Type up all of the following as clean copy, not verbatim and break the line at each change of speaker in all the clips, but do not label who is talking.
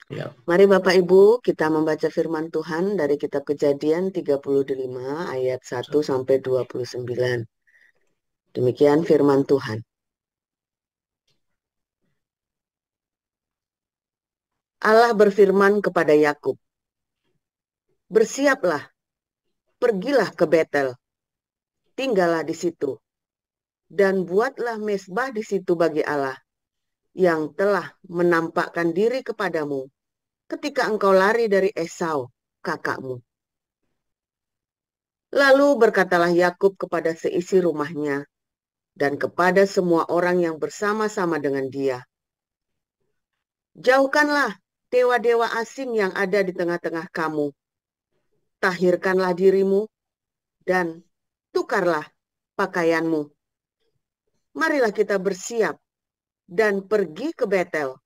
Ya,
Mari Bapak Ibu kita membaca firman Tuhan dari kitab Kejadian 35 ayat 1 sampai 29. Demikian firman Tuhan. Allah berfirman kepada Yakub, "Bersiaplah, pergilah ke Betel, tinggallah di situ, dan buatlah mezbah di situ bagi Allah yang telah menampakkan diri kepadamu ketika engkau lari dari Esau, kakakmu." Lalu berkatalah Yakub kepada seisi rumahnya dan kepada semua orang yang bersama-sama dengan dia, "Jauhkanlah dewa-dewa asing yang ada di tengah-tengah kamu. Tahirkanlah dirimu dan tukarlah pakaianmu. Marilah kita bersiap dan pergi ke Betel.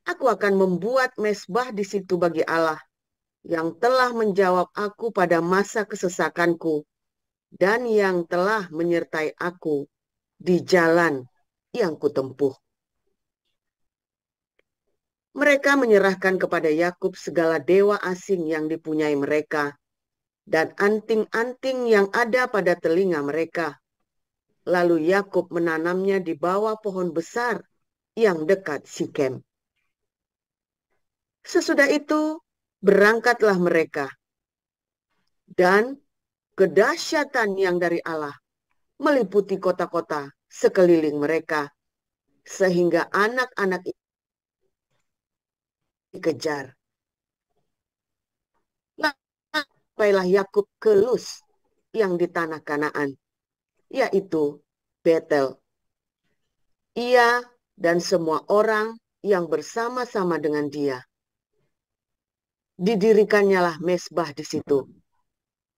Aku akan membuat mezbah di situ bagi Allah yang telah menjawab aku pada masa kesesakanku dan yang telah menyertai aku di jalan yang kutempuh." Mereka menyerahkan kepada Yakub segala dewa asing yang dipunyai mereka dan anting-anting yang ada pada telinga mereka. Lalu Yakub menanamnya di bawah pohon besar yang dekat Sikem. Sesudah itu berangkatlah mereka, dan kedahsyatan yang dari Allah meliputi kota-kota sekeliling mereka, sehingga anak-anak dikejar. Sampailah Yakub ke Luz yang di tanah Kanaan, yaitu Betel. Ia dan semua orang yang bersama-sama dengan dia. Didirikannya lah mezbah di situ,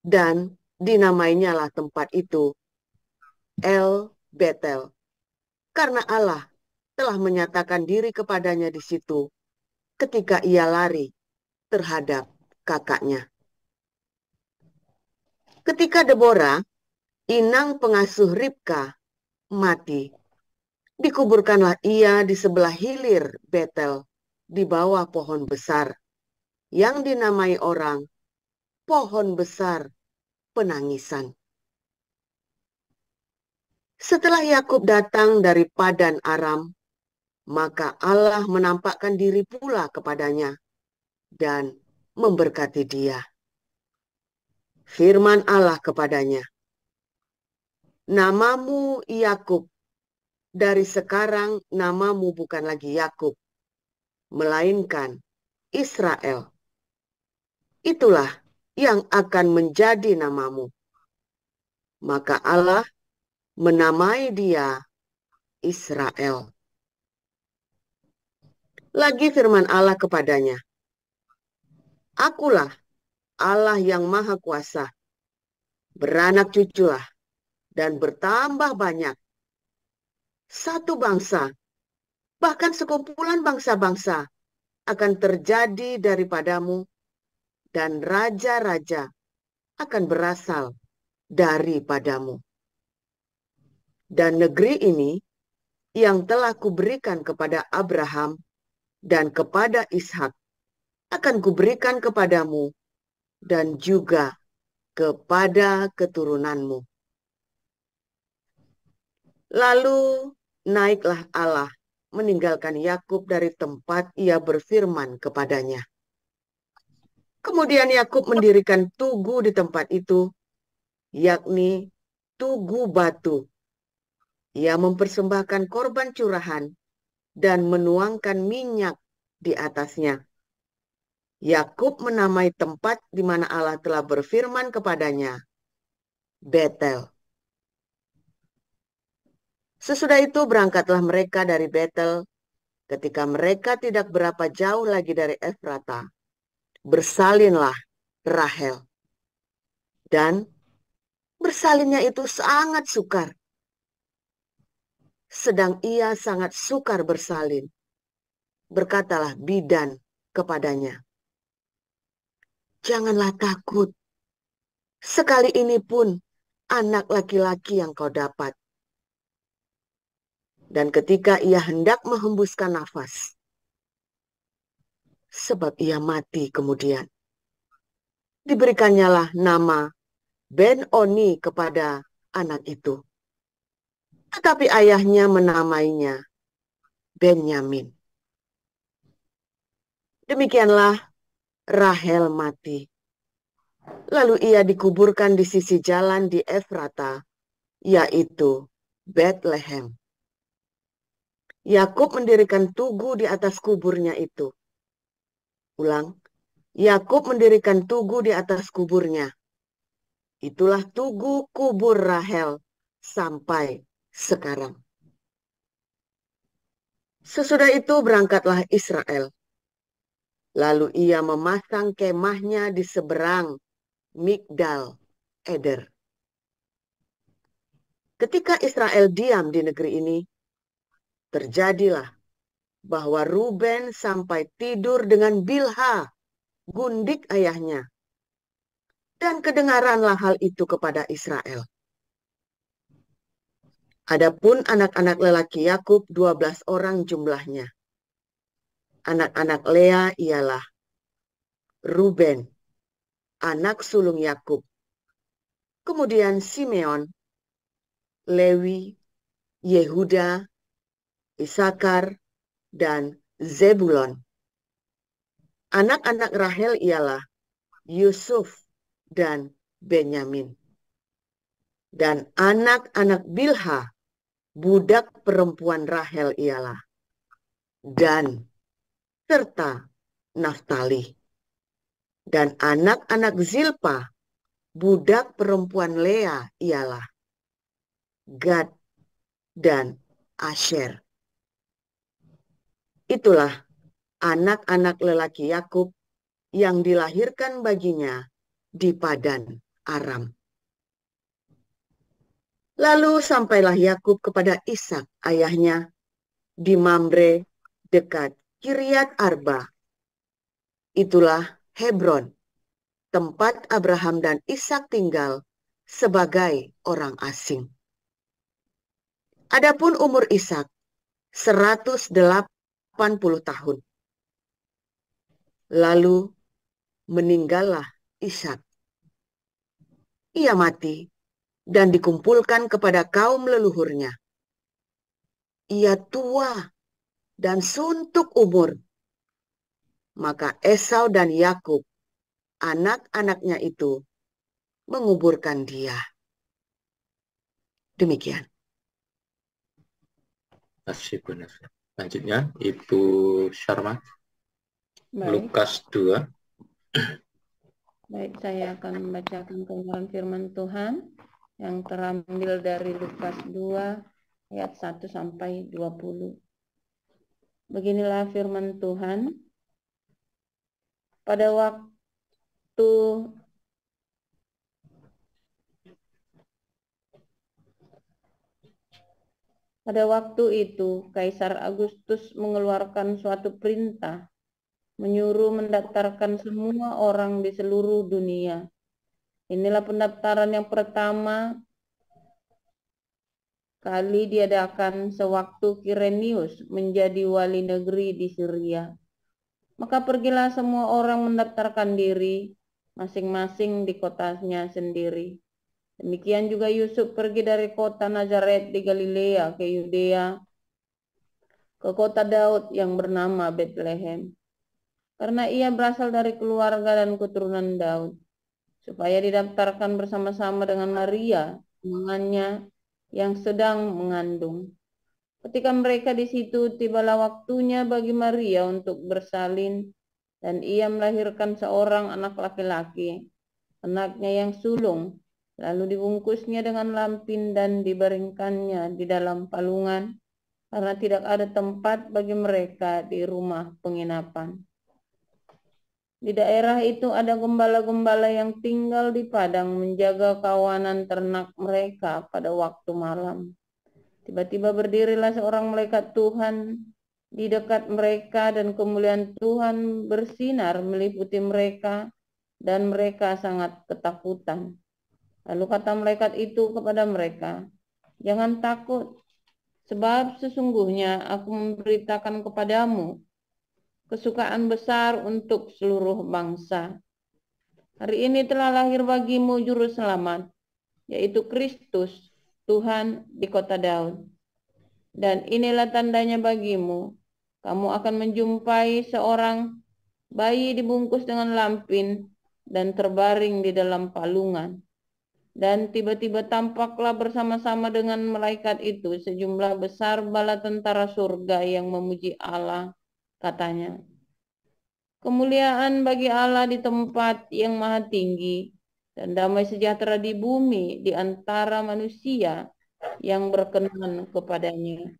dan dinamainyalah tempat itu El Betel, karena Allah telah menyatakan diri kepadanya di situ ketika ia lari terhadap kakaknya. Ketika Deborah, inang pengasuh Ribka, mati, dikuburkanlah ia di sebelah hilir Betel, di bawah pohon besar, yang dinamai orang pohon besar penangisan. Setelah Yakub datang dari Padan Aram, maka Allah menampakkan diri pula kepadanya dan memberkati dia. Firman Allah kepadanya, "Namamu Yakub, dari sekarang namamu bukan lagi Yakub, melainkan Israel. Itulah yang akan menjadi namamu." Maka Allah menamai dia Israel. Lagi firman Allah kepadanya, "Akulah Allah yang Maha Kuasa, beranak cuculah dan bertambah banyak. Satu bangsa, bahkan sekumpulan bangsa-bangsa akan terjadi daripadamu, dan raja-raja akan berasal daripadamu. Dan negeri ini yang telah kuberikan kepada Abraham dan kepada Ishak akan kuberikan kepadamu dan juga kepada keturunanmu." Lalu naiklah Allah meninggalkan Yakub dari tempat ia berfirman kepadanya. Kemudian Yakub mendirikan tugu di tempat itu, yakni Tugu Batu. Ia mempersembahkan korban curahan dan menuangkan minyak di atasnya. Yakub menamai tempat di mana Allah telah berfirman kepadanya, Betel. Sesudah itu berangkatlah mereka dari Betel. Ketika mereka tidak berapa jauh lagi dari Efrata, bersalinlah Rahel. Dan bersalinnya itu sangat sukar. Sedang ia sangat sukar bersalin. Berkatalah bidan kepadanya, "Janganlah takut. Sekali ini pun anak laki-laki yang kau dapat." Dan ketika ia hendak menghembuskan nafas, sebab ia mati kemudian. Diberikannya nama Ben-Oni kepada anak itu. Tetapi ayahnya menamainya Benyamin. Demikianlah Rahel mati. Lalu ia dikuburkan di sisi jalan di Efrata, yaitu Bethlehem. Yakub mendirikan tugu di atas kuburnya itu. Ulang, Yakub mendirikan tugu di atas kuburnya. Itulah tugu kubur Rahel sampai sekarang. Sesudah itu berangkatlah Israel. Lalu ia memasang kemahnya di seberang Migdal Eder. Ketika Israel diam di negeri ini, terjadilah bahwa Ruben sampai tidur dengan Bilha, gundik ayahnya. Dan kedengaranlah hal itu kepada Israel. Adapun anak-anak lelaki Yakub 12 orang jumlahnya. Anak-anak Lea ialah Ruben, anak sulung Yakub. Kemudian Simeon, Lewi, Yehuda, Isakar, dan Zebulon. Anak-anak Rahel ialah Yusuf dan Benyamin. Dan anak-anak Bilha, budak perempuan Rahel ialah Dan, serta Naftali. Dan anak-anak Zilpa, budak perempuan Lea ialah Gad dan Asher. Itulah anak-anak lelaki Yakub yang dilahirkan baginya di Padan Aram. Lalu sampailah Yakub kepada Ishak ayahnya di Mamre dekat Kiryat Arba. Itulah Hebron, tempat Abraham dan Ishak tinggal sebagai orang asing. Adapun umur Ishak 180 tahun. Lalu meninggallah Ishak. Ia mati dan dikumpulkan kepada kaum leluhurnya. Ia tua dan suntuk umur. Maka Esau dan Yakub, anak-anaknya itu, menguburkan dia. Demikian.
Terima kasih. Selanjutnya, Ibu Sharma.
Baik.
Lukas 2.
Baik, saya akan membacakan kebenaran firman Tuhan yang terambil dari Lukas 2 ayat 1 sampai 20. Beginilah firman Tuhan. Pada waktu itu, Kaisar Agustus mengeluarkan suatu perintah menyuruh mendaftarkan semua orang di seluruh dunia. Inilah pendaftaran yang pertama kali diadakan sewaktu Kirenius menjadi wali negeri di Syria. Maka pergilah semua orang mendaftarkan diri masing-masing di kotanya sendiri. Demikian juga Yusuf pergi dari kota Nazaret di Galilea ke Yudea, ke kota Daud yang bernama Bethlehem, karena ia berasal dari keluarga dan keturunan Daud, supaya didaftarkan bersama-sama dengan Maria, tunangannya yang sedang mengandung. Ketika mereka di situ, tibalah waktunya bagi Maria untuk bersalin, dan ia melahirkan seorang anak laki-laki, anaknya yang sulung, lalu dibungkusnya dengan lampin dan dibaringkannya di dalam palungan, karena tidak ada tempat bagi mereka di rumah penginapan. Di daerah itu ada gembala-gembala yang tinggal di padang menjaga kawanan ternak mereka pada waktu malam. Tiba-tiba berdirilah seorang malaikat Tuhan di dekat mereka dan kemuliaan Tuhan bersinar meliputi mereka dan mereka sangat ketakutan. Lalu kata malaikat itu kepada mereka, "Jangan takut, sebab sesungguhnya aku memberitakan kepadamu kesukaan besar untuk seluruh bangsa. Hari ini telah lahir bagimu juru selamat, yaitu Kristus, Tuhan di kota Daud. Dan inilah tandanya bagimu, kamu akan menjumpai seorang bayi dibungkus dengan lampin dan terbaring di dalam palungan. Dan tiba-tiba tampaklah bersama-sama dengan malaikat itu sejumlah besar bala tentara surga yang memuji Allah, katanya. Kemuliaan bagi Allah di tempat yang maha tinggi, dan damai sejahtera di bumi di antara manusia yang berkenan kepadanya.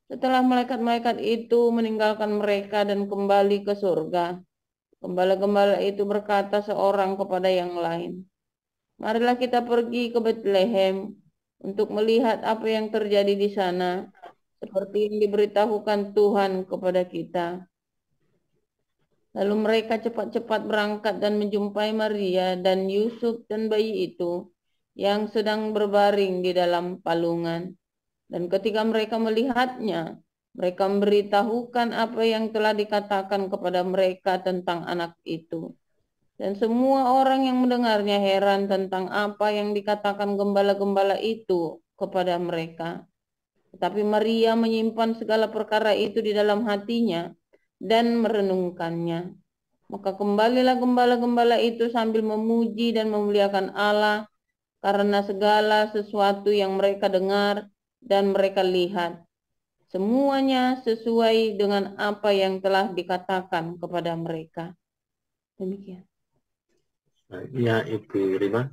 Setelah malaikat-malaikat itu meninggalkan mereka dan kembali ke surga, gembala-gembala itu berkata seorang kepada yang lain, marilah kita pergi ke Bethlehem untuk melihat apa yang terjadi di sana, seperti yang diberitahukan Tuhan kepada kita. Lalu mereka cepat-cepat berangkat dan menjumpai Maria dan Yusuf dan bayi itu yang sedang berbaring di dalam palungan. Dan ketika mereka melihatnya, mereka memberitahukan apa yang telah dikatakan kepada mereka tentang anak itu. Dan semua orang yang mendengarnya heran tentang apa yang dikatakan gembala-gembala itu kepada mereka. Tetapi Maria menyimpan segala perkara itu di dalam hatinya dan merenungkannya. Maka kembalilah gembala-gembala itu sambil memuji dan memuliakan Allah karena segala sesuatu yang mereka dengar dan mereka lihat. Semuanya sesuai dengan apa yang telah dikatakan kepada mereka. Demikian.
Ya, Ibu Rima.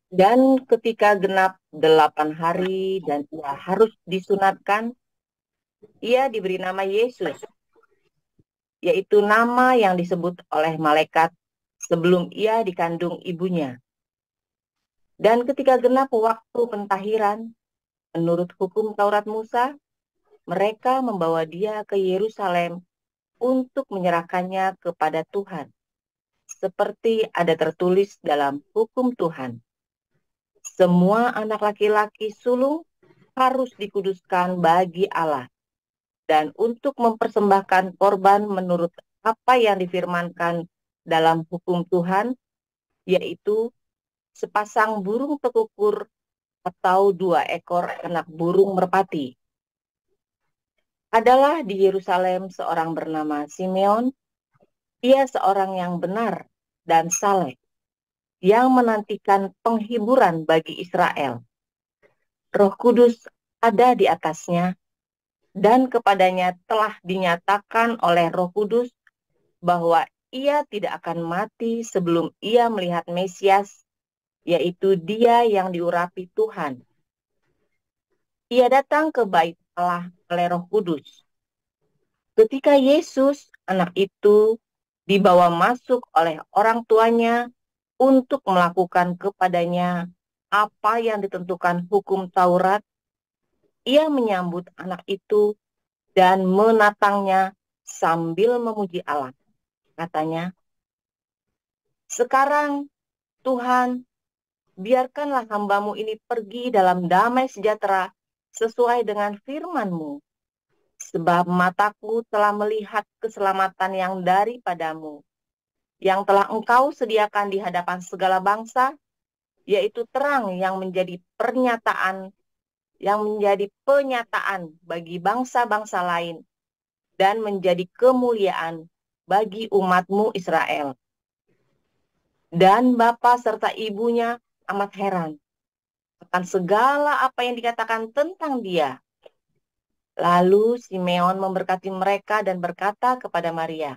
Dan ketika genap 8 hari dan ia harus disunatkan, ia diberi nama Yesus, yaitu nama yang disebut oleh malaikat sebelum ia dikandung ibunya. Dan ketika genap waktu pentahiran, menurut hukum Taurat Musa, mereka membawa dia ke Yerusalem untuk menyerahkannya kepada Tuhan, seperti ada tertulis dalam hukum Tuhan. Semua anak laki-laki sulung harus dikuduskan bagi Allah, dan untuk mempersembahkan korban menurut apa yang difirmankan dalam hukum Tuhan, yaitu sepasang burung tekukur atau 2 ekor anak burung merpati. Adalah di Yerusalem seorang bernama Simeon, ia seorang yang benar dan saleh, yang menantikan penghiburan bagi Israel. Roh Kudus ada di atasnya, dan kepadanya telah dinyatakan oleh Roh Kudus bahwa ia tidak akan mati sebelum ia melihat Mesias, yaitu Dia yang diurapi Tuhan. Ia datang ke bait Allah oleh Roh Kudus. Ketika Yesus, anak itu, dibawa masuk oleh orang tuanya untuk melakukan kepadanya apa yang ditentukan hukum Taurat, ia menyambut anak itu dan menatangnya sambil memuji Allah. Katanya, sekarang Tuhan, biarkanlah hamba-Mu ini pergi dalam damai sejahtera sesuai dengan firman-Mu. Sebab mataku telah melihat keselamatan yang daripadamu, yang telah Engkau sediakan di hadapan segala bangsa, yaitu terang yang menjadi penyataan bagi bangsa-bangsa lain, dan menjadi kemuliaan bagi umat-Mu Israel. Dan bapa serta ibunya amat heran akan segala apa yang dikatakan tentang dia. Lalu Simeon memberkati mereka dan berkata kepada Maria,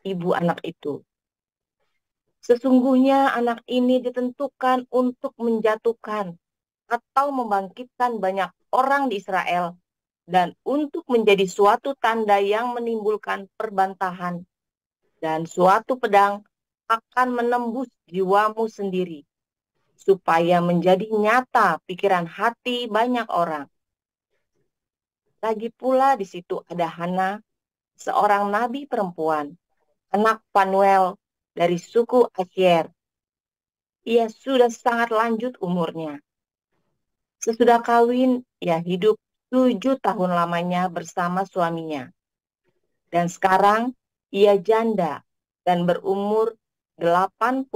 ibu anak itu, sesungguhnya anak ini ditentukan untuk menjatuhkan atau membangkitkan banyak orang di Israel, dan untuk menjadi suatu tanda yang menimbulkan perbantahan, dan suatu pedang akan menembus jiwamu sendiri, supaya menjadi nyata pikiran hati banyak orang. Lagi pula di situ ada Hana, seorang nabi perempuan, anak Fanuel dari suku Asyer. Ia sudah sangat lanjut umurnya. Sesudah kawin, ia hidup 7 tahun lamanya bersama suaminya. Dan sekarang ia janda dan berumur 84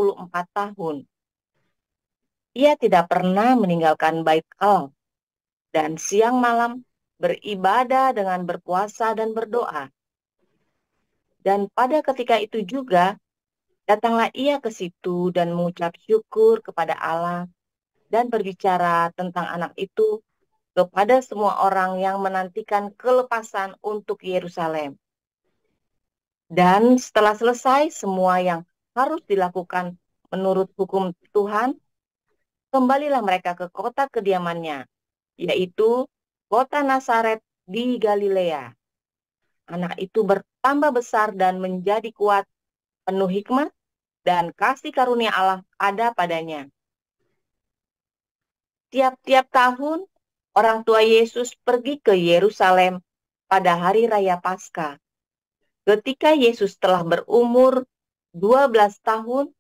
tahun. Ia tidak pernah meninggalkan bait Allah dan siang malam beribadah dengan berpuasa dan berdoa. Dan pada ketika itu juga, datanglah ia ke situ dan mengucap syukur kepada Allah dan berbicara tentang anak itu kepada semua orang yang menantikan kelepasan untuk Yerusalem. Dan setelah selesai semua yang harus dilakukan menurut hukum Tuhan, kembalilah mereka ke kota kediamannya, yaitu kota Nazaret di Galilea. Anak itu bertambah besar dan menjadi kuat, penuh hikmat, dan kasih karunia Allah ada padanya. Tiap-tiap tahun, orang tua Yesus pergi ke Yerusalem pada hari raya Paskah. Ketika Yesus telah berumur 12 tahun,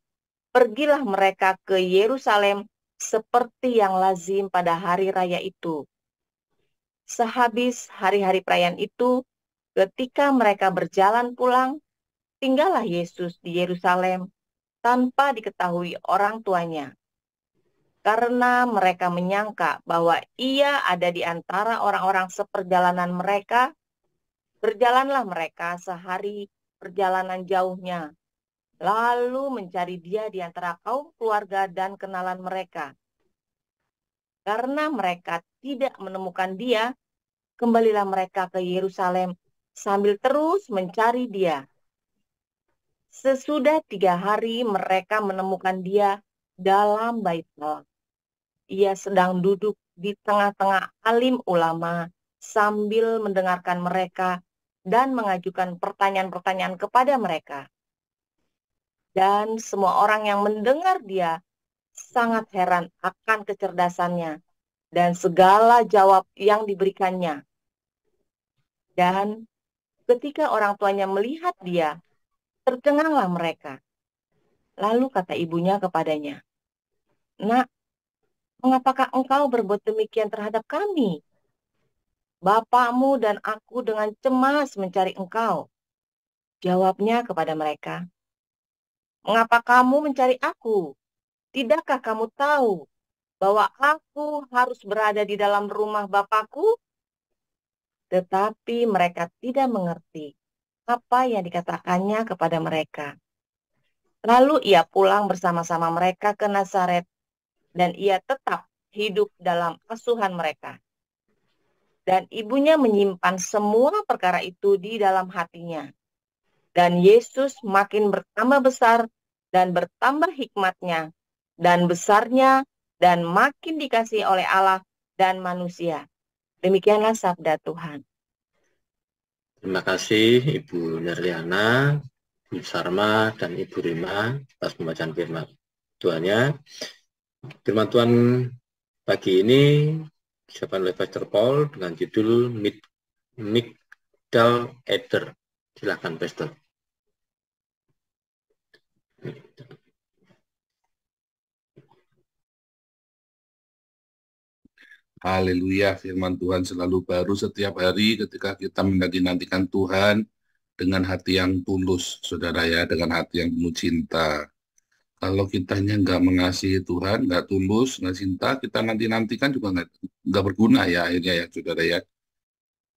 pergilah mereka ke Yerusalem seperti yang lazim pada hari raya itu. Sehabis hari-hari perayaan itu, ketika mereka berjalan pulang, tinggallah Yesus di Yerusalem tanpa diketahui orang tuanya. Karena mereka menyangka bahwa ia ada di antara orang-orang seperjalanan mereka, berjalanlah mereka sehari perjalanan jauhnya, lalu mencari dia di antara kaum keluarga dan kenalan mereka. Karena mereka tidak menemukan dia, kembalilah mereka ke Yerusalem sambil terus mencari dia. Sesudah 3 hari mereka menemukan dia dalam bait Allah. Ia sedang duduk di tengah-tengah alim ulama sambil mendengarkan mereka dan mengajukan pertanyaan-pertanyaan kepada mereka. Dan semua orang yang mendengar dia sangat heran akan kecerdasannya dan segala jawab yang diberikannya. Dan ketika orang tuanya melihat dia, tercenganglah mereka. Lalu kata ibunya kepadanya, "Nak, mengapakah engkau berbuat demikian terhadap kami? Bapakmu dan aku dengan cemas mencari engkau." Jawabnya kepada mereka, "Mengapa kamu mencari aku? Tidakkah kamu tahu bahwa aku harus berada di dalam rumah Bapakku?" Tetapi mereka tidak mengerti apa yang dikatakannya kepada mereka. Lalu ia pulang bersama-sama mereka ke Nazaret, dan ia tetap hidup dalam asuhan mereka. Dan ibunya menyimpan semua perkara itu di dalam hatinya. Dan Yesus makin bertambah besar dan bertambah hikmatnya dan besarnya dan makin dikasihi oleh Allah dan manusia. Demikianlah sabda Tuhan.
Terima kasih Ibu Nerliana, Ibu Sarma, dan Ibu Rima atas pembacaan firman Tuhannya. Firman Tuhan pagi ini disampaikan oleh Pastor Paul dengan judul Migdal Eder. Silakan Pastor.
Haleluya, firman Tuhan selalu baru setiap hari ketika kita menanti-nantikan Tuhan dengan hati yang tulus, saudara ya, dengan hati yang penuh cinta. Kalau kitanya nggak mengasihi Tuhan, nggak tulus, nggak cinta, kita nanti-nantikan juga nggak berguna ya akhirnya ya, saudara ya.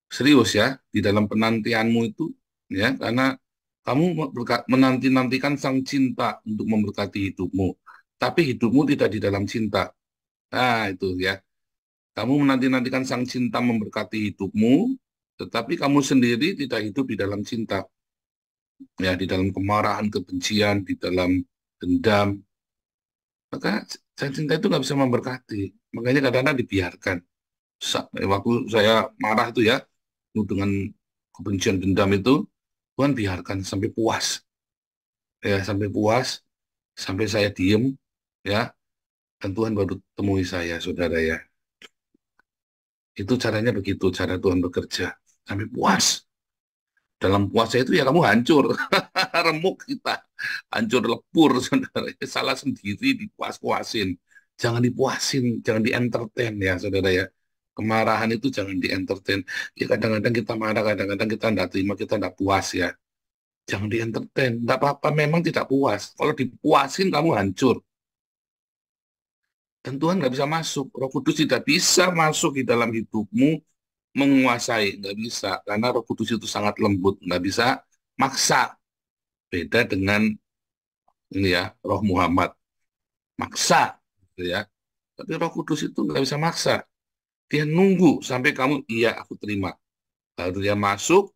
Serius ya, di dalam penantianmu itu, ya, karena kamu menanti-nantikan sang cinta untuk memberkati hidupmu, tapi hidupmu tidak di dalam cinta. Nah, itu ya. Kamu menanti-nantikan sang cinta memberkati hidupmu, tetapi kamu sendiri tidak hidup di dalam cinta. Ya, di dalam kemarahan, kebencian, di dalam dendam. Maka cinta itu nggak bisa memberkati. Makanya kadang-kadang dibiarkan. Waktu saya marah itu ya, dengan kebencian dendam itu, Tuhan biarkan sampai puas. Ya, sampai puas, sampai saya diem, ya, dan Tuhan baru temui saya, saudara ya. Itu caranya begitu, cara Tuhan bekerja. Sampai puas. Dalam puasa itu ya kamu hancur. Remuk kita. Hancur lebur, saudara. Salah sendiri dipuas-puasin. Jangan dipuasin, jangan di-entertain ya, saudara ya. Kemarahan itu jangan di-entertain. Ya kadang-kadang kita marah, kadang-kadang kita tidak terima, kita tidak puas ya. Jangan di-entertain. Tidak apa-apa, memang tidak puas. Kalau dipuasin kamu hancur. Dan Tuhan nggak bisa masuk. Roh Kudus tidak bisa masuk di dalam hidupmu, menguasai. Nggak bisa. Karena Roh Kudus itu sangat lembut. Nggak bisa maksa. Beda dengan ini ya, Roh Muhammad. Maksa. Gitu ya. Tapi Roh Kudus itu nggak bisa maksa. Dia nunggu sampai kamu, iya aku terima. Baru dia masuk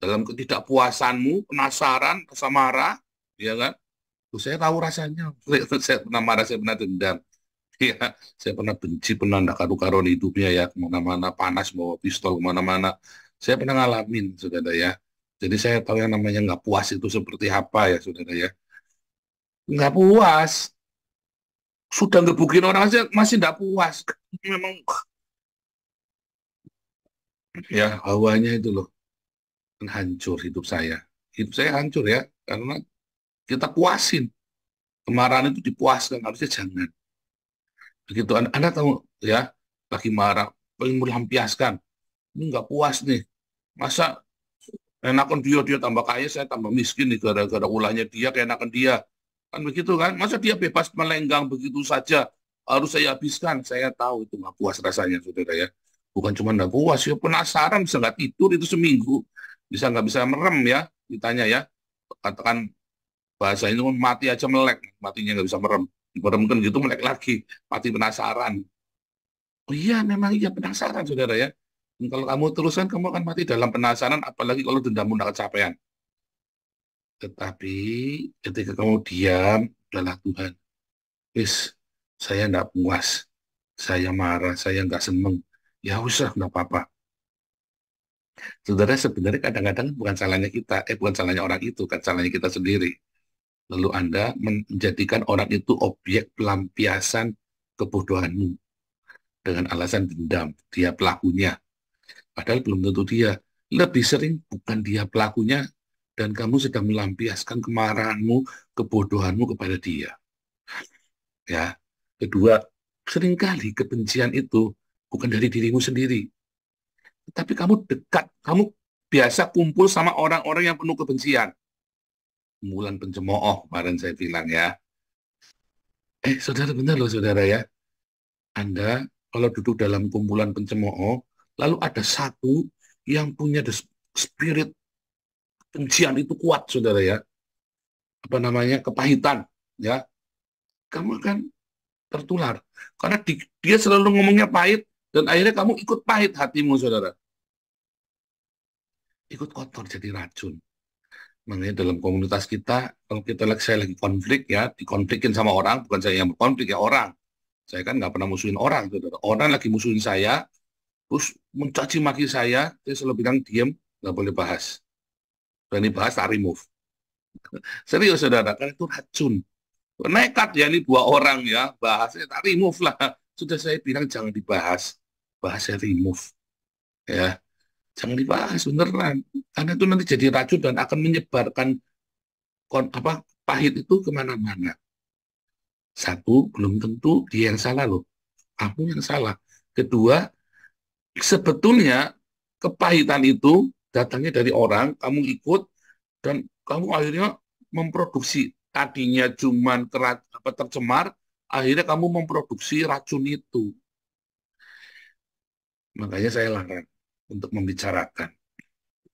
dalam ketidakpuasanmu, penasaran, rasa marah, ya kan? Tuh, saya tahu rasanya. Saya pernah marah, saya pernah dendam. Ya, saya pernah benci, pernah ndak karu-karuan hidupnya ya, kemana-mana, panas, bawa pistol kemana-mana. Saya pernah ngalamin, saudara ya. Jadi saya tahu yang namanya nggak puas itu seperti apa ya, saudara ya. Nggak puas. Sudah ngebukin orang aja masih nggak puas. Memang ya hawanya itu loh. Hancur hidup saya. Hidup saya hancur ya, karena kita puasin. Kemarahan itu dipuaskan, harusnya jangan. Begitu Anda tahu ya, lagi marah, pengen melampiaskan. Ini nggak puas nih. Masa enakan dia tambah kaya, saya tambah miskin nih, gara-gara ulahnya dia, keenakan dia. Kan begitu kan? Masa dia bebas melenggang begitu saja, harus saya habiskan. Saya tahu itu nggak puas rasanya, saudara ya. Bukan cuma nggak puas, ya penasaran, bisa nggak tidur itu seminggu. Bisa nggak bisa merem ya, ditanya ya. Katakan bahasa itu mati aja melek, matinya nggak bisa merem. Merem kan gitu melek lagi, mati penasaran. Oh iya, memang iya penasaran, saudara ya. Dan kalau kamu teruskan, kamu akan mati dalam penasaran, apalagi kalau dendammu tidak kecapean. Tetapi ketika kamu diam, adalah Tuhan. Wis, saya tidak puas, saya marah, saya nggak seneng. Ya usah, nggak apa-apa. Saudara, sebenarnya kadang-kadang bukan salahnya kita, bukan salahnya orang itu, kan salahnya kita sendiri. Lalu Anda menjadikan orang itu objek pelampiasan kebodohanmu dengan alasan dendam, dia pelakunya. Padahal belum tentu dia. Lebih sering bukan dia pelakunya, dan kamu sedang melampiaskan kemarahanmu, kebodohanmu kepada dia. Ya. Kedua, seringkali kebencian itu bukan dari dirimu sendiri, tapi kamu dekat, kamu biasa kumpul sama orang-orang yang penuh kebencian. Kumpulan pencemooh, kemarin saya bilang ya. Saudara, benar loh saudara ya. Anda kalau duduk dalam kumpulan pencemooh, lalu ada satu yang punya spirit kebencian itu kuat, saudara ya. Apa namanya, kepahitan, ya. Kamu akan tertular. Karena dia selalu ngomongnya pahit, dan akhirnya kamu ikut pahit hatimu, saudara. Ikut kotor, jadi racun. Makanya dalam komunitas kita, kalau saya lagi konflik ya, dikonflikin sama orang, bukan saya yang berkonflik ya, orang. Saya kan nggak pernah musuhin orang, saudara. Orang lagi musuhin saya, terus mencaci maki saya selalu bilang, diam, nggak boleh bahas. Berani bahas, tak remove. Serius, saudara, karena itu racun. Nekat ya, ini dua orang ya, bahasnya tak remove lah. Sudah saya bilang, jangan dibahas. Bahasnya remove. Ya, jangan dibahas, beneran. Karena itu nanti jadi racun dan akan menyebarkan pahit itu kemana-mana. Satu, belum tentu dia yang salah loh. Kamu yang salah. Kedua, sebetulnya kepahitan itu datangnya dari orang, kamu ikut, dan kamu akhirnya memproduksi. Tadinya cuman tercemar, akhirnya kamu memproduksi racun itu. Makanya saya larang untuk membicarakan.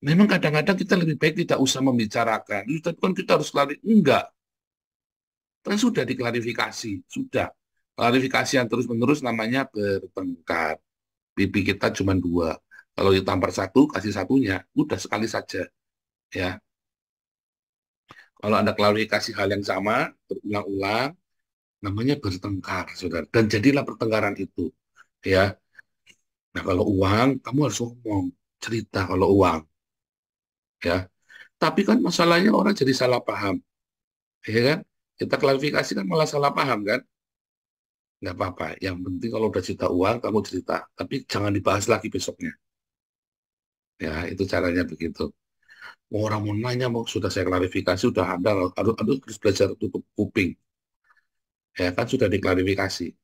Memang kadang-kadang kita lebih baik tidak usah membicarakan. Tapi kan kita harus lari. Enggak. Kan sudah diklarifikasi. Sudah. Klarifikasi yang terus-menerus namanya bertengkar. Pipi kita cuma dua. Kalau ditampar satu, kasih satunya. Udah sekali saja. Ya. Kalau Anda klarifikasi hal yang sama, berulang-ulang, namanya bertengkar, saudara. Dan jadilah pertengkaran itu. Ya. Nah, kalau uang, kamu harus ngomong. Cerita kalau uang. Ya. Tapi kan masalahnya orang jadi salah paham. Ya kan? Kita klarifikasi kan malah salah paham kan? Nggak apa-apa. Yang penting kalau udah cerita uang, kamu cerita. Tapi jangan dibahas lagi besoknya. Ya, itu caranya begitu. Orang mau nanya, sudah saya klarifikasi, sudah Anda harus belajar tutup kuping. Ya kan sudah diklarifikasi.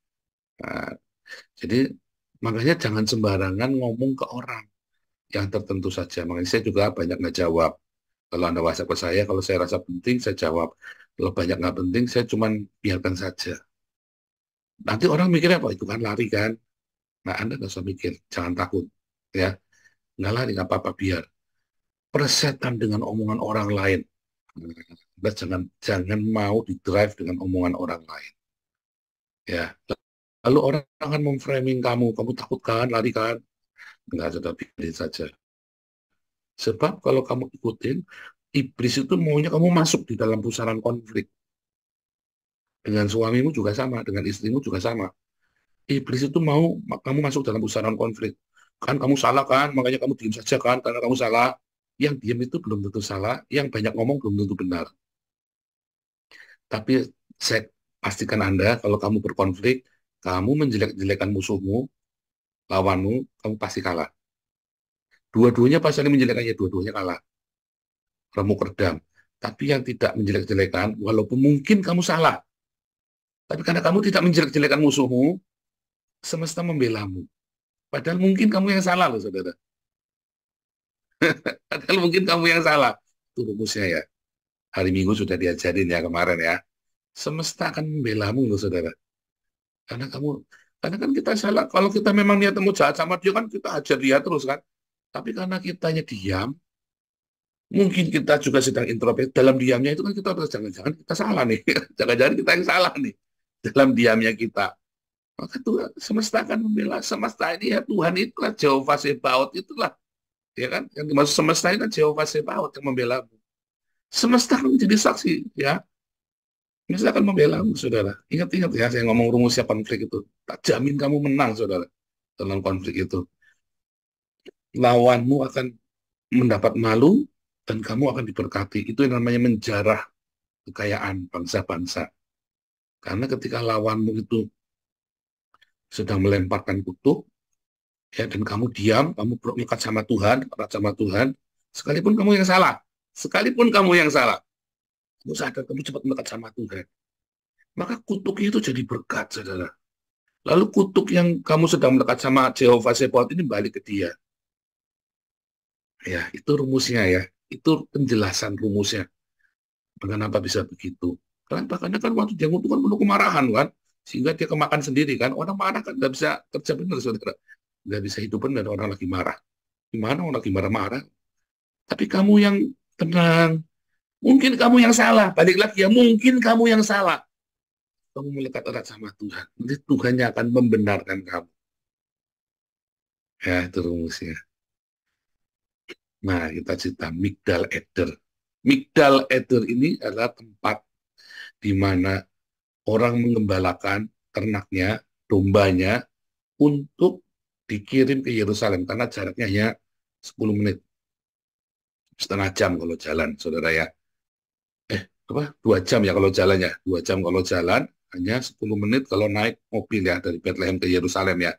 Nah, jadi Makanya jangan sembarangan ngomong ke orang yang tertentu saja. Makanya saya juga banyak nggak jawab. Kalau Anda WhatsApp ke saya, kalau saya rasa penting, saya jawab. Kalau banyak nggak penting, saya cuman biarkan saja. Nanti orang mikirnya, apa itu kan lari kan? Nah, Anda nggak usah mikir, jangan takut. Ya, nggak lari, nggak apa-apa, biar. Persetan dengan omongan orang lain. Anda jangan mau di-drive dengan omongan orang lain. Ya, lalu orang akan memframing kamu takut kan, lari kan? Nggak, sudah biarin saja. Sebab kalau kamu ikutin, iblis itu maunya kamu masuk di dalam pusaran konflik. Dengan suamimu juga sama, dengan istrimu juga sama. Iblis itu mau kamu masuk dalam pusaran konflik. Kan kamu salah kan, makanya kamu diam saja kan, karena kamu salah. Yang diam itu belum tentu salah, yang banyak ngomong belum tentu benar. Tapi saya pastikan Anda, kalau kamu berkonflik, kamu menjelek-jelekan musuhmu, lawanmu, kamu pasti kalah. Dua-duanya pas saling menjelekannya, dua-duanya kalah. Remuk redam. Tapi yang tidak menjelek-jelekan, walaupun mungkin kamu salah, tapi karena kamu tidak menjelek-jelekan musuhmu, semesta membelamu. Padahal mungkin kamu yang salah loh, saudara. Padahal mungkin kamu yang salah. Itu rumusnya ya. Hari Minggu sudah diajarin ya kemarin ya. Semesta akan membelamu loh, saudara. Karena kan kita salah. Kalau kita memang niat mau jahat sama dia kan kita ajar dia terus kan. Tapi karena kitanya diam, mungkin kita juga sedang introvert. Dalam diamnya itu kan kita jangan-jangan kita salah nih. Jangan-jangan kita yang salah nih. Dalam diamnya kita. Maka Tuhan semesta akan membela. Semesta ini ya Tuhan itulah Jehovah Sebaot itulah. Ya kan? Yang dimaksud semesta ini kan Jehovah Sebaot yang membela. Semesta akan menjadi saksi ya. Semesta akan membela, saudara. Ingat-ingat ya saya ngomong rumusnya konflik itu. Tak jamin kamu menang, saudara. Dalam konflik itu. Lawanmu akan mendapat malu dan kamu akan diberkati. Itu yang namanya menjarah kekayaan bangsa-bangsa. Karena ketika lawanmu itu sedang melemparkan kutuk, ya, dan kamu diam, kamu melekat sama Tuhan, sekalipun kamu yang salah, kamu sadar, kamu cepat melekat sama Tuhan, maka kutuk itu jadi berkat, saudara. Lalu kutuk yang kamu sedang melekat sama Jehovah Sebaot ini balik ke dia. Ya, itu rumusnya ya. Itu penjelasan rumusnya. Kenapa bisa begitu? Karena kan waktu dia ngutuk kan penuh kemarahan kan, sehingga dia kemakan sendiri kan. Orang marah kan nggak bisa kerja benar, saudara. Nggak bisa hidup benar orang lagi marah. Gimana orang lagi marah-marah? Tapi kamu yang tenang. Mungkin kamu yang salah. Balik lagi ya, mungkin kamu yang salah. Kamu melekat erat sama Tuhan. Nanti Tuhannya akan membenarkan kamu. Ya, itu rumusnya. Nah, kita cerita Migdal Eder. Migdal Eder ini adalah tempat di mana orang mengembalakan ternaknya, dombanya, untuk dikirim ke Yerusalem. Karena jaraknya hanya 10 menit. Setengah jam kalau jalan, saudara ya. 2 jam ya kalau jalannya. 2 jam kalau jalan, hanya 10 menit kalau naik mobil ya, dari Bethlehem ke Yerusalem ya.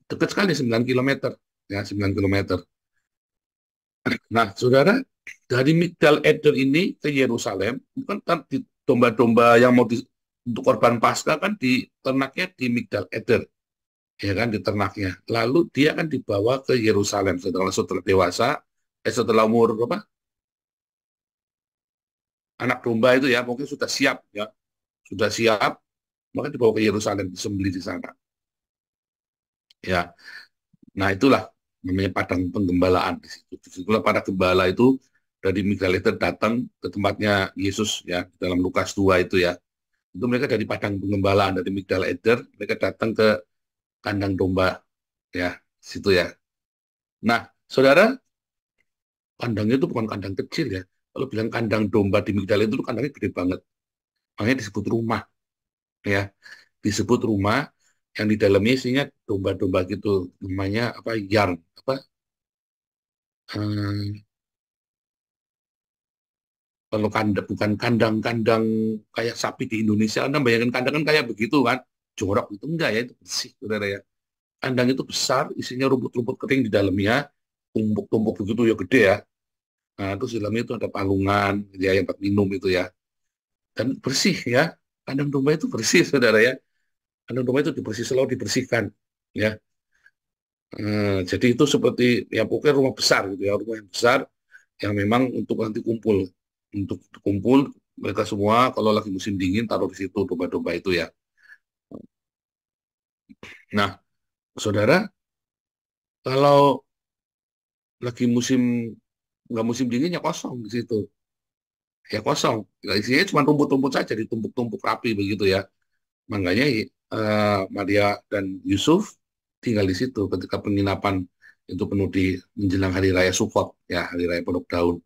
Dekat sekali, 9 km. Ya, 9 km. Nah, saudara, dari Migdal Eder ini ke Yerusalem, kan domba-domba yang mau untuk korban Paskah kan di ternaknya di Migdal Eder. Ya kan, di ternaknya. Lalu dia akan dibawa ke Yerusalem setelah dewasa, setelah umur berapa? Anak domba itu ya, mungkin sudah siap ya. Sudah siap, maka dibawa ke Yerusalem, disembelih di sana. Ya. Nah, itulah namanya padang penggembalaan di situ. Disitulah para gembala itu dari Migdal Eder datang ke tempatnya Yesus ya, dalam Lukas 2 itu ya. Itu mereka dari padang penggembalaan dari Migdal Eder, mereka datang ke kandang domba ya, situ ya. Nah, saudara, kandangnya itu bukan kandang kecil ya. Kalau bilang kandang domba di Migdal itu kandangnya gede banget. Makanya disebut rumah ya. Disebut rumah yang di dalamnya isinya domba-domba gitu, namanya apa, yarn apa, kalau bukan kandang-kandang kayak sapi di Indonesia, Anda bayangin kandang kan kayak begitu kan, jorok itu enggak ya, itu bersih, saudara ya. Kandang itu besar, isinya rumput-rumput kering di dalamnya, tumpuk-tumpuk begitu ya, gede ya. Nah, terus di dalamnya itu ada palungan ya, yang buat minum itu ya, dan bersih ya. Kandang domba itu bersih, saudara ya. Kandang domba itu selalu dibersihkan. ya. Jadi itu seperti ya pokoknya rumah besar gitu ya, rumah yang besar yang memang untuk nanti kumpul mereka semua kalau lagi musim dingin taruh di situ domba-domba itu ya. Nah, saudara, kalau lagi nggak musim dingin ya kosong di situ, ya kosong. Ya, isinya cuma rumput-rumput saja ditumpuk-tumpuk rapi begitu ya. Makanya Maria dan Yusuf tinggal di situ ketika penginapan itu penuh di menjelang hari raya Sukot ya, hari raya Pondok Daun.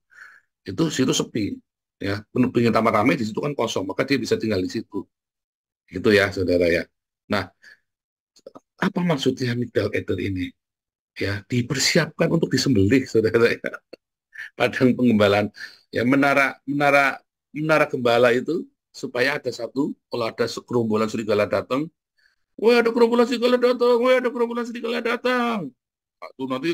Itu situ sepi ya, penuh penginapan ramai di situ kan kosong, maka dia bisa tinggal di situ. Gitu ya, saudara ya. Nah, apa maksudnya Migdal Eder ini? Ya, dipersiapkan untuk disembelih, saudara ya. Padang pengembalaan. Ya, menara gembala itu supaya ada satu, kalau ada sekerombolan serigala datang, wah ada gerombolan serigala datang, wah ada gerombolan serigala datang. Nah, itu nanti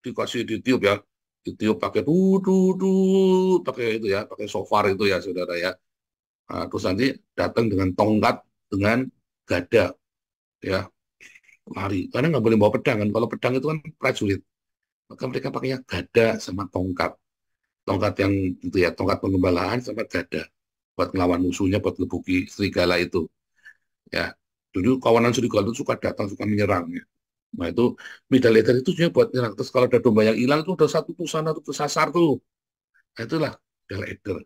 dikasih ditiup ya, ditiup pakai dudu, pakai itu ya, pakai shofar itu ya saudara ya. Nah, terus nanti datang dengan tongkat, dengan gada ya, lari. Karena nggak boleh bawa pedang kan, kalau pedang itu kan prajurit. Maka mereka pakainya gada sama tongkat. Tongkat yang itu ya, tongkat pengembalaan sama gada. Buat ngelawan musuhnya, buat ngebuki serigala itu. Ya, dulu kawanan serigala itu suka datang, suka menyerang ya. Nah itu medal letter itu sebenarnya buat nyerang. Terus kalau ada domba yang hilang itu ada satu tuh sana tuh kesasar tuh. Nah, itulah medal letter.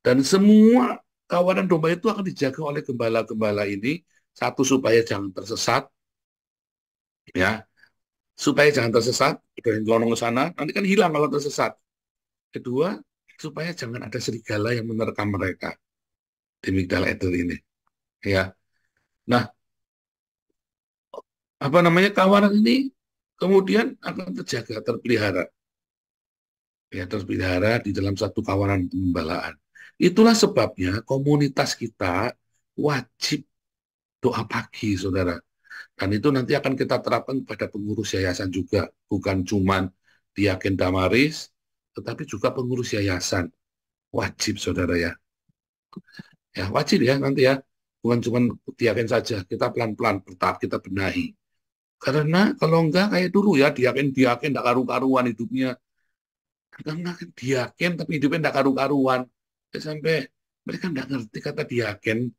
Dan semua kawanan domba itu akan dijaga oleh gembala-gembala ini. Satu supaya jangan tersesat, ya. Supaya jangan tersesat, udah yang gelonong ke sana, nanti kan hilang kalau tersesat. Kedua, supaya jangan ada serigala yang menerkam mereka di migdal eder ini, ya. Nah, apa namanya kawanan ini kemudian akan terjaga, terpelihara. Ya terpelihara di dalam satu kawanan pembalaan. Itulah sebabnya komunitas kita wajib doa pagi, saudara. Dan itu nanti akan kita terapkan pada pengurus yayasan juga. Bukan cuma Diaken Damaris, tetapi juga pengurus yayasan. Wajib, saudara ya. Ya, wajib ya nanti ya. Bukan cuma Diaken saja. Kita pelan-pelan bertahap kita benahi. Karena kalau enggak kayak dulu ya, Diaken enggak karu-karuan hidupnya. Karena diaken tapi hidupnya tidak karu-karuan. Sampai mereka tidak ngerti kata diaken.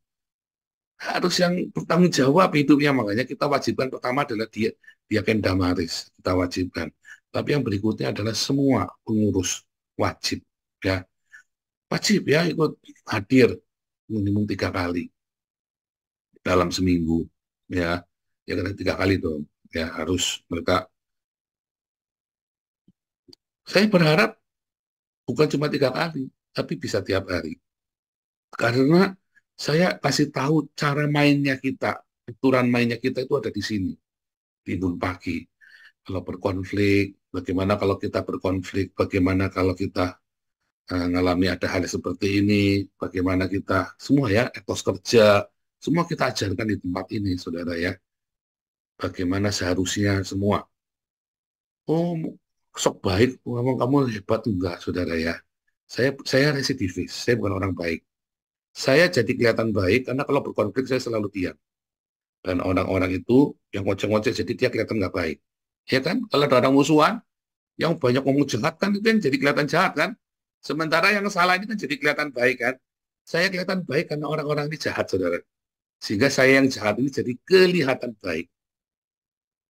Harus yang bertanggung jawab hidupnya. Makanya kita wajibkan pertama adalah diaken Damaris. Kita wajibkan. Tapi yang berikutnya adalah semua pengurus wajib. Ya, wajib ya ikut hadir minimum 3 kali dalam seminggu. Ya, ya karena 3 kali dong. Ya harus mereka. Saya berharap bukan cuma 3 kali, tapi bisa tiap hari. Karena saya kasih tahu cara mainnya kita, aturan mainnya kita itu ada di sini, di Imbun Pagi. Kalau berkonflik, bagaimana kalau kita berkonflik, bagaimana kalau kita ngalami ada hal seperti ini, bagaimana kita, semua ya, etos kerja, semua kita ajarkan di tempat ini, saudara ya. Bagaimana seharusnya semua. Oh, sok baik, ngomong kamu hebat, enggak, saudara ya. Saya residivis, saya bukan orang baik. Saya jadi kelihatan baik karena kalau berkonflik saya selalu diam. Dan orang-orang itu yang ngoceh-ngoceh jadi dia kelihatan nggak baik. Ya kan? Kalau ada orang musuhan, yang banyak ngomong jahat kan itu yang jadi kelihatan jahat kan? Sementara yang salah ini kan jadi kelihatan baik kan? Saya kelihatan baik karena orang-orang ini jahat, saudara. Sehingga saya yang jahat ini jadi kelihatan baik.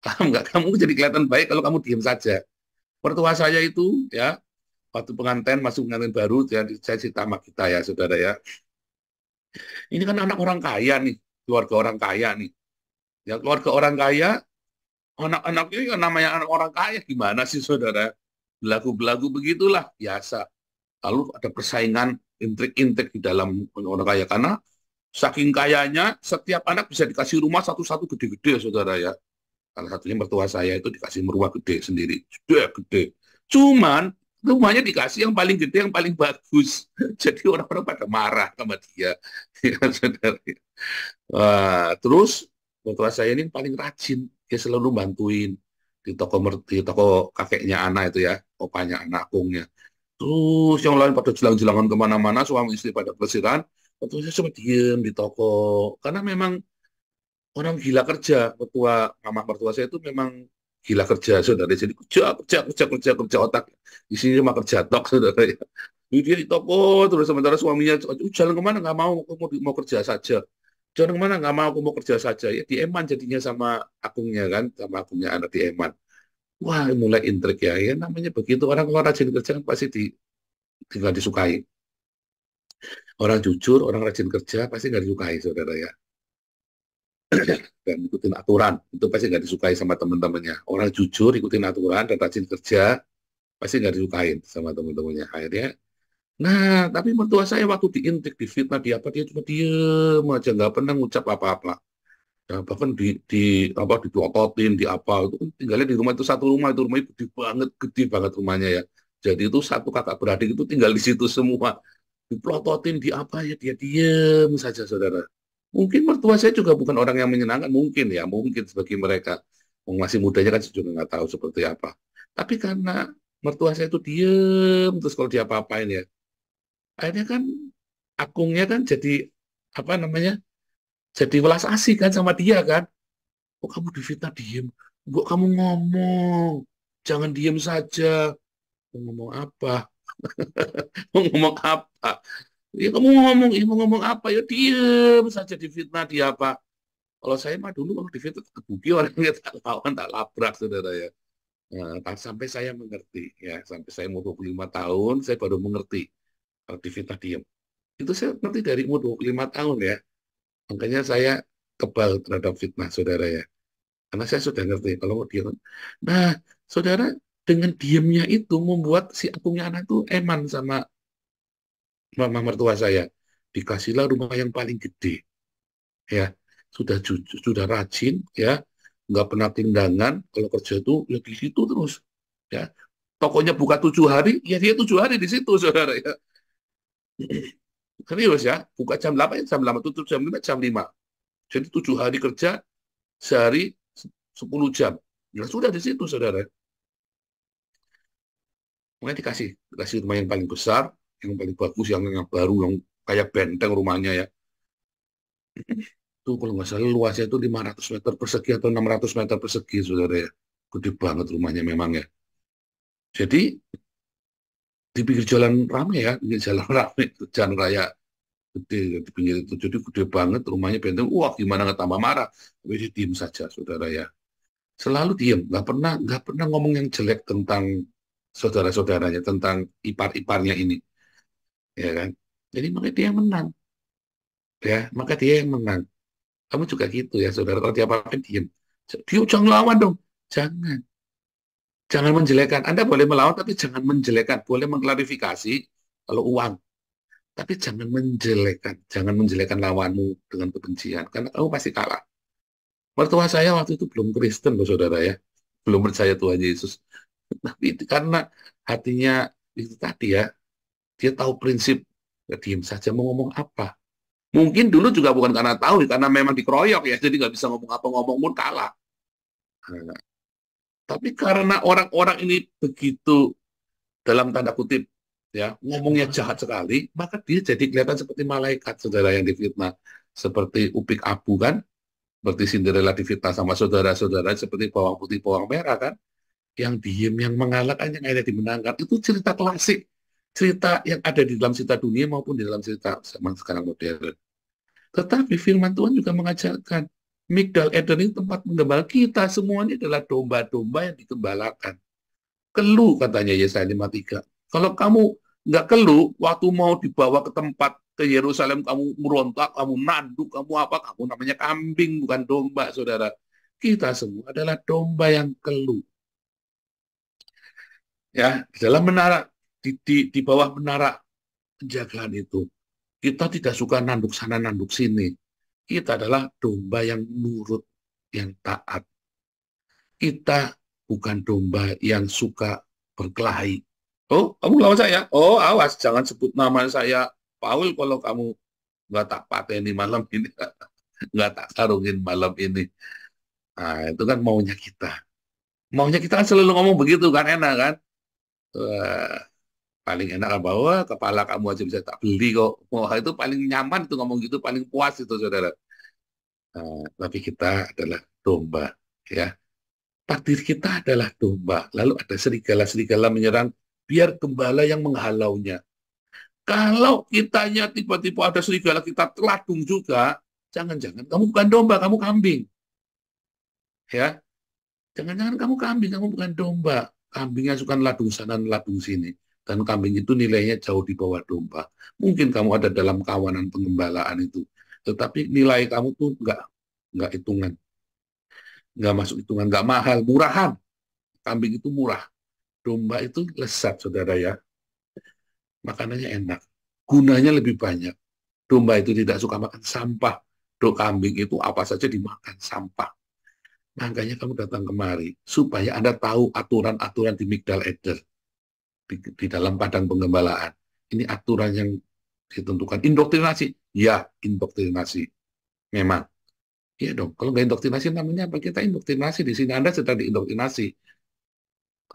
Paham nggak? Kamu jadi kelihatan baik kalau kamu diam saja. Mertua saya itu ya, waktu pengantin, masuk pengantin baru, ya, saya cerita sama kita ya, saudara ya. Ini kan anak orang kaya nih, keluarga orang kaya nih. Ya keluarga orang kaya, anak-anaknya ya namanya anak orang kaya gimana sih saudara? Belagu-belagu begitulah biasa. Lalu ada persaingan intrik-intrik di dalam orang kaya karena saking kayanya setiap anak bisa dikasih rumah satu-satu gede-gede saudara ya. Salah satunya mertua saya itu dikasih rumah gede sendiri, gede-gede. Cuman rumahnya dikasih yang paling gede, yang paling bagus. Jadi orang-orang pada marah sama dia. Ya, saudara. Wah, terus mertua saya ini paling rajin, dia selalu bantuin di toko kakeknya anak itu ya, opanya anak akungnya. Terus yang lain pada jelang-jelangan kemana-mana, suami istri pada pelesiran, waktu saya cuma diem di toko. Karena memang orang gila kerja. Mama mertua saya itu memang gila kerja, saudara. Jadi kerja otak. Isinya cuma kerja tok, saudara. Ya. Jadi dia di toko terus, sementara suaminya jalan kemana nggak mau, aku mau kerja saja. Jalan kemana nggak mau, aku mau kerja saja. Ya dieman jadinya sama akungnya kan, sama akungnya anak dieman. Wah, mulai intrik ya. Ya namanya begitu, orang kalau rajin kerja kan pasti tinggal disukai. Orang jujur, orang rajin kerja pasti nggak disukai, saudara ya. Dan ikutin aturan, itu pasti nggak disukai sama teman-temannya. Orang jujur, ikutin aturan, dan rajin kerja, pasti nggak disukain sama teman-temannya. Akhirnya, nah, tapi mertua saya waktu diintrik, difitnah, di apa, dia cuma diem aja, nggak pernah ngucap apa-apa. Ya, bahkan apa diototin di apa itu kan tinggalnya di rumah itu satu rumah, itu rumahnya gede banget rumahnya ya. Jadi itu satu kakak beradik itu tinggal di situ semua, dipelototin di apa ya, dia diem saja, saudara. Mungkin mertua saya juga bukan orang yang menyenangkan, mungkin ya, mungkin sebagai mereka masih mudanya kan saya juga nggak tahu seperti apa. Tapi karena mertua saya itu diem terus kalau dia apa-apain ya, akhirnya kan akungnya kan jadi apa namanya, jadi welas asih kan sama dia kan. Kok kamu difitnah diem? Kok kamu ngomong? Jangan diem saja. Mau ngomong apa? Mau ngomong apa? Ya kamu ngomong, mau ngomong apa? Ya diem saja, difitnah dia apa? Kalau saya mah dulu kalau difitnah kebuki orangnya tak lawan, tak labrak, saudara ya. Nah, sampai saya mengerti ya, sampai saya umur 25 tahun, saya baru mengerti kalau difitnah diem. Itu saya ngerti dari umur 25 tahun ya. Makanya saya kebal terhadap fitnah, saudara ya. Karena saya sudah ngerti kalau mau diem. Nah, saudara, dengan diemnya itu membuat si akungnya anak itu eman sama mama mertua saya. Dikasihlah rumah yang paling gede, ya. Sudah jujur, sudah rajin, ya. Nggak pernah tindangan. Kalau kerja itu ya di situ terus, ya. Tokonya buka 7 hari, ya dia 7 hari di situ, saudara. Ya. Serius ya, buka jam 8, ya jam 8, tutup jam 5, jam 5. Jadi 7 hari kerja, sehari 10 jam. Ya sudah di situ, saudara. Makanya dikasih rumah yang paling besar, yang paling bagus, yang baru, yang kayak benteng rumahnya ya. Itu kalau nggak salah luasnya itu 500 meter persegi atau 600 meter persegi, saudara ya. Gede banget rumahnya memang ya. Jadi di pinggir jalan rame ya, pinggir jalan rame, jalan raya gede di pinggir itu. Jadi gede banget rumahnya benteng. Wah, gimana nggak tambah marah? Tapi dia diem saja, saudara ya. Selalu diem, nggak pernah ngomong yang jelek tentang saudara-saudaranya, tentang ipar-iparnya ini, ya kan? Jadi makanya dia yang menang, ya, maka dia yang menang. Kamu juga gitu ya, saudara. Kalau dia apa-apa diem, dia jangan lawan dong, jangan, jangan menjelekan. Anda boleh melawan, tapi jangan menjelekan. Boleh mengklarifikasi kalau uang, tapi jangan menjelekan lawanmu dengan kebencian, karena kamu pasti kalah. Mertua saya waktu itu belum Kristen loh, saudara ya, belum percaya Tuhan Yesus. Tapi itu karena hatinya itu tadi ya, dia tahu prinsip, ya diam saja mau ngomong apa. Mungkin dulu juga bukan karena tahu, karena memang dikeroyok ya, jadi nggak bisa ngomong apa, ngomong pun kalah. Nah, tapi karena orang-orang ini begitu, dalam tanda kutip, ya ngomongnya jahat sekali, maka dia jadi kelihatan seperti malaikat, saudara, yang difitnah. Seperti Upik Abu kan, seperti Cinderella difitnah sama saudara-saudara, seperti bawang putih, bawang merah kan, yang diem, yang mengalahkan, yang akhirnya dimenangkan. Itu cerita klasik, cerita yang ada di dalam cerita dunia maupun di dalam cerita zaman sekarang modern. Tetapi firman Tuhan juga mengajarkan, Migdal Eden itu tempat menggembala. Kita semuanya adalah domba-domba yang digembalakan. Keluh, katanya Yesaya 53. Kalau kamu nggak keluh, waktu mau dibawa ke tempat ke Yerusalem, kamu merontak, kamu nanduk, kamu apa, kamu namanya kambing, bukan domba, saudara. Kita semua adalah domba yang keluh. Ya, di dalam menara, di bawah menara penjagaan itu, kita tidak suka nanduk sana, nanduk sini. Kita adalah domba yang nurut, yang taat. Kita bukan domba yang suka berkelahi. Oh, kamu lawan saya? Oh, awas, jangan sebut nama saya Paul kalau kamu nggak tak pateni malam ini, nggak tak karungin malam ini. Nah, itu kan maunya kita. Maunya kita kan selalu ngomong begitu kan, enak kan? Wah, paling enak kan bahwa kepala kamu aja bisa tak beli kok. Wah, itu paling nyaman itu ngomong gitu, paling puas itu, saudara. Tapi kita adalah domba, ya. Takdir kita adalah domba. Lalu ada serigala-serigala menyerang, biar gembala yang menghalaunya. Kalau kitanya tiba-tiba ada serigala, kita teladung juga, jangan-jangan kamu bukan domba, kamu kambing. Ya, jangan-jangan kamu kambing, kamu bukan domba. Kambingnya suka ladung sana, ladung sini. Dan kambing itu nilainya jauh di bawah domba. Mungkin kamu ada dalam kawanan pengembalaan itu. Tetapi nilai kamu tuh nggak hitungan. Nggak masuk hitungan, nggak mahal, murahan. Kambing itu murah. Domba itu lezat, saudara ya. Makanannya enak. Gunanya lebih banyak. Domba itu tidak suka makan sampah. Kambing itu apa saja dimakan sampah. Makanya kamu datang kemari, supaya Anda tahu aturan-aturan di Migdal Eder, di dalam padang penggembalaan. Ini aturan yang ditentukan. Indoktrinasi? Ya, indoktrinasi. Memang. Iya dong, kalau nggak indoktrinasi namanya apa? Kita indoktrinasi. Di sini Anda sedang diindoktrinasi.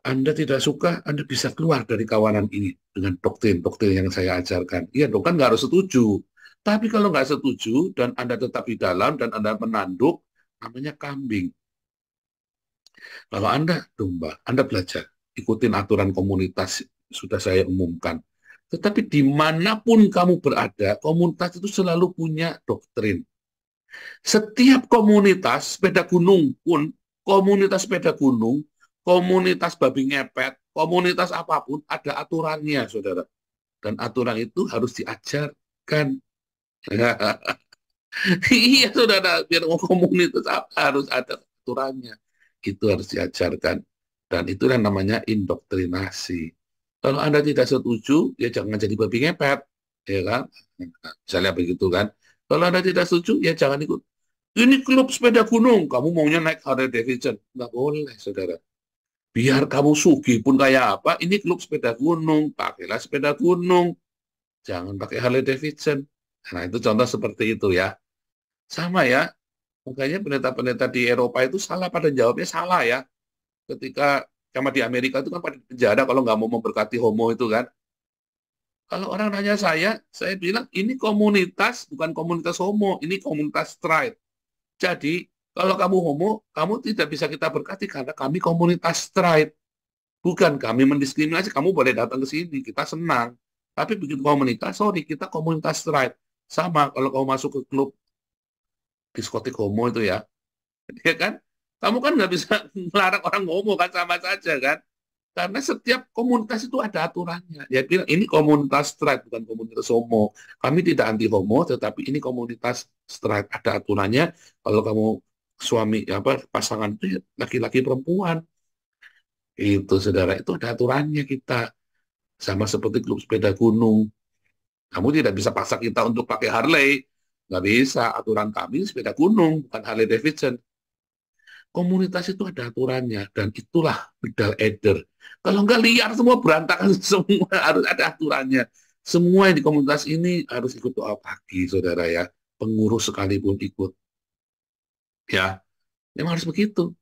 Anda tidak suka, Anda bisa keluar dari kawanan ini dengan doktrin-doktrin yang saya ajarkan. Iya dong, kan nggak harus setuju. Tapi kalau nggak setuju, dan Anda tetap di dalam, dan Anda menanduk, namanya kambing. Kalau Anda domba, Anda belajar, ikutin aturan komunitas, sudah saya umumkan. Tetapi dimanapun kamu berada, komunitas itu selalu punya doktrin. Setiap komunitas sepeda gunung pun, komunitas sepeda gunung, komunitas babi ngepet, komunitas apapun, ada aturannya, saudara. Dan aturan itu harus diajarkan. Iya, saudara, biar komunitas harus ada aturannya. Itu harus diajarkan. Dan itu yang namanya indoktrinasi. Kalau Anda tidak setuju, ya jangan jadi babi ngepet. Ya kan? Misalnya begitu kan. Kalau Anda tidak setuju, ya jangan ikut. Ini klub sepeda gunung, kamu maunya naik Harley Davidson. Nggak boleh, saudara. Biar kamu sugih pun kayak apa, ini klub sepeda gunung, pakailah sepeda gunung. Jangan pakai Harley Davidson. Nah, itu contoh seperti itu ya. Sama ya, makanya pendeta-pendeta di Eropa itu salah pada jawabnya salah ya. Ketika sama di Amerika itu kan pada penjara kalau nggak mau memberkati homo itu kan. Kalau orang nanya saya bilang ini komunitas bukan komunitas homo, ini komunitas straight. Jadi kalau kamu homo, kamu tidak bisa kita berkati karena kami komunitas straight. Bukan kami mendiskriminasi, kamu boleh datang ke sini, kita senang. Tapi begitu komunitas, sorry, kita komunitas straight. Sama kalau kamu masuk ke klub diskotik homo itu ya, ya kan? Kamu kan nggak bisa melarang orang homo kan, sama saja kan? Karena setiap komunitas itu ada aturannya. Ya bilang ini komunitas straight bukan komunitas homo. Kami tidak anti homo, tetapi ini komunitas straight ada aturannya. Kalau kamu suami pasangan itu laki-laki perempuan, itu saudara itu ada aturannya kita. Sama seperti klub sepeda gunung. Kamu tidak bisa paksa kita untuk pakai Harley. Nggak bisa. Aturan kami sepeda gunung, bukan Harley Davidson. Komunitas itu ada aturannya. Dan itulah Migdal Eder. Kalau nggak liar semua berantakan semua. Harus ada aturannya. Semua yang di komunitas ini harus ikut doa pagi, saudara ya. Pengurus sekalipun ikut. Ya, memang harus begitu.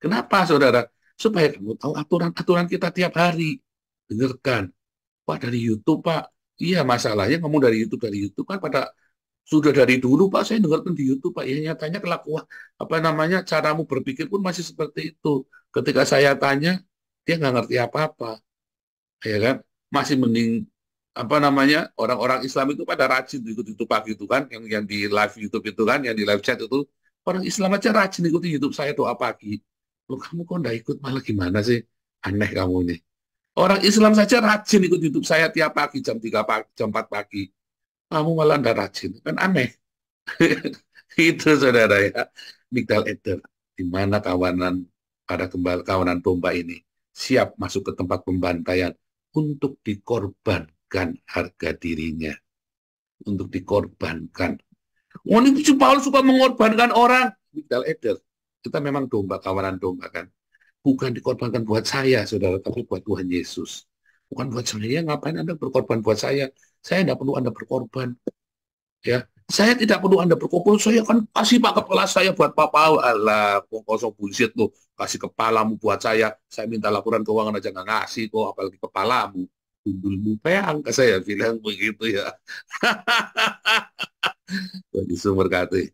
Kenapa, saudara? Supaya kamu tahu aturan-aturan kita tiap hari. Dengarkan. Pak, dari YouTube, Pak. Iya, masalahnya kamu dari YouTube kan pada sudah dari dulu, Pak, saya dengarkan di YouTube, Pak. Ya, nyatanya kelakuan, caramu berpikir pun masih seperti itu. Ketika saya tanya, dia nggak ngerti apa-apa. Ya kan? Masih mending, orang-orang Islam itu pada rajin ikut YouTube pagi itu kan, yang di live YouTube itu kan, yang di live chat itu. Orang Islam aja rajin ikuti YouTube saya doa pagi. Loh, kamu kok nggak ikut, malah gimana sih? Aneh kamu ini. Orang Islam saja rajin ikut YouTube saya tiap pagi, jam 3 pagi, jam 4 pagi. Kamu malah nggak rajin. Kan aneh. Itu saudara ya. Migdal Eder. Di mana kawanan domba ini siap masuk ke tempat pembantaian untuk dikorbankan harga dirinya. Untuk dikorbankan. Oh, ini Paulus suka mengorbankan orang. Migdal Eder. Kita memang domba, kawanan domba kan. Bukan dikorbankan buat saya, saudara, tapi buat Tuhan Yesus. Bukan buat saya, ngapain Anda berkorban buat saya? Saya tidak perlu Anda berkorban. Ya, saya tidak perlu Anda berkorban. Saya akan kasih Pak kepala saya buat Papa. Alah, kosong bullshit loh. Kasih kepalamu buat saya minta laporan keuangan aja nggak ngasih kok, apalagi kepalamu. Tumbulmu peang, saya bilang begitu ya. Tuhan Yesus berkati.